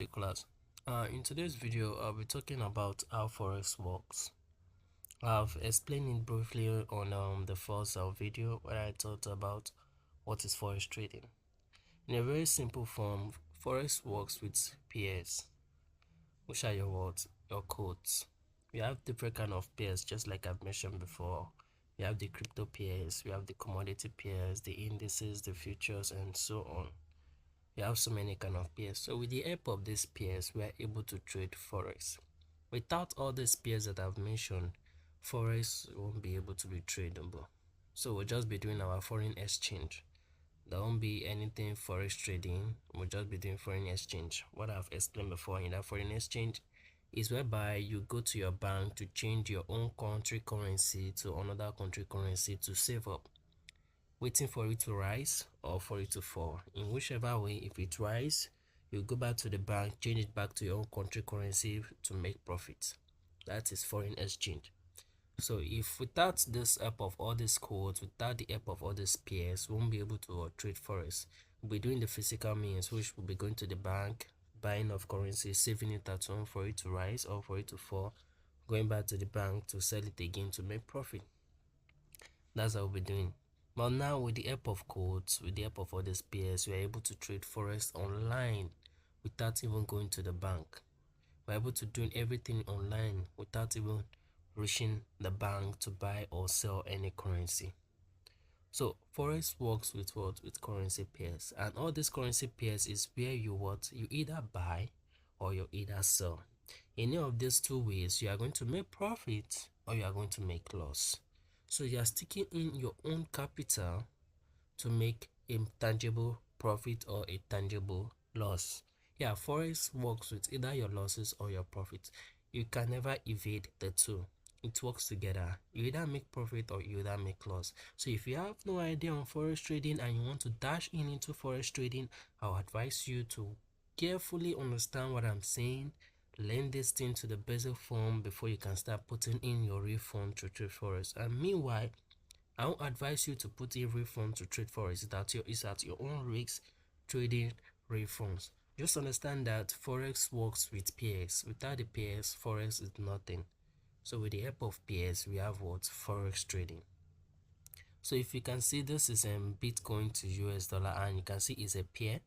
class. In today's video, I'll be talking about how Forex works. I've explained it briefly on the first video where I talked about what is Forex trading. In a very simple form, Forex works with pairs, which are your words, your codes. We have different kind of pairs, just like I've mentioned before. We have the crypto pairs, we have the commodity pairs, the indices, the futures, and so on. We have so many kind of pairs. So with the help of these pairs, we are able to trade Forex. Without all these pairs that I've mentioned, Forex won't be able to be tradable. So we'll just be doing our foreign exchange. There won't be anything Forex trading. We'll just be doing foreign exchange. What I've explained before in that foreign exchange is whereby you go to your bank to change your own country currency to another country currency to save up, waiting for it to rise or for it to fall. In whichever way, if it rises, you go back to the bank, change it back to your own country currency to make profit. That is foreign exchange. So if without this help of all these codes, without the help of all these pairs, we won't be able to trade Forex. We'll be doing the physical means, which will be going to the bank, buying of currency, saving it at home for it to rise or for it to fall, going back to the bank to sell it again to make profit. That's what we'll be doing. But now with the help of codes, with the help of other pairs, we are able to trade Forex online without even going to the bank. We're able to do everything online without even reaching the bank to buy or sell any currency. So Forex works with what? With currency pairs. And all these currency pairs is where you either buy or you either sell. In any of these two ways, you are going to make profit or you are going to make loss. So you are sticking in your own capital to make a tangible profit or a tangible loss. Yeah, Forex works with either your losses or your profits. You can never evade the two. It works together. You either make profit or you either make loss. So if you have no idea on Forex trading and you want to dash into Forex trading, I'll advise you to carefully understand what I'm saying. Learn this thing to the basic form before you can start putting in your real fund to trade Forex. And meanwhile, I won't advise you to put in real funds to trade Forex. It's at your own risk trading real funds. Just understand that Forex works with pairs. Without the pairs, Forex is nothing. So with the help of pairs, we have what? Forex trading. So if you can see, this is Bitcoin to US dollar, and you can see it's a pair.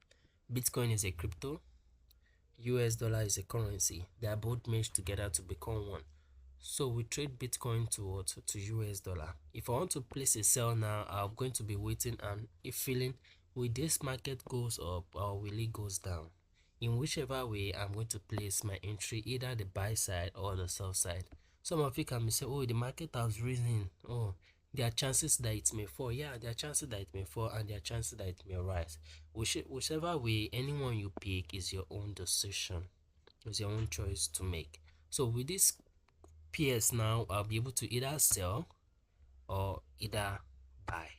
Bitcoin is a crypto, US dollar is a currency. They are both merged together to become one. So we trade Bitcoin to US dollar. If I want to place a sell now, I'm going to be waiting and if feeling will this market goes up or will it goes down. In whichever way, I'm going to place my entry, either the buy side or the sell side. Some of you can be saying, oh, the market has risen. Oh, there are chances that it may fall. Yeah, there are chances that it may fall and there are chances that it may rise. Whichever way, anyone you pick is your own decision. It's your own choice to make. So with this pairs now, I'll be able to either sell or either buy.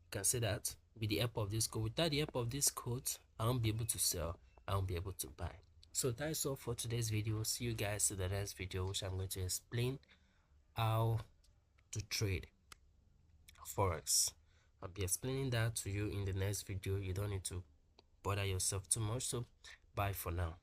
You can see that with the help of this code. Without the help of this code, I won't be able to sell, I won't be able to buy. So that's all for today's video. See you guys in the next video, which I'm going to explain how to trade Forex. I'll be explaining that to you in the next video. You don't need to bother yourself too much. So bye for now.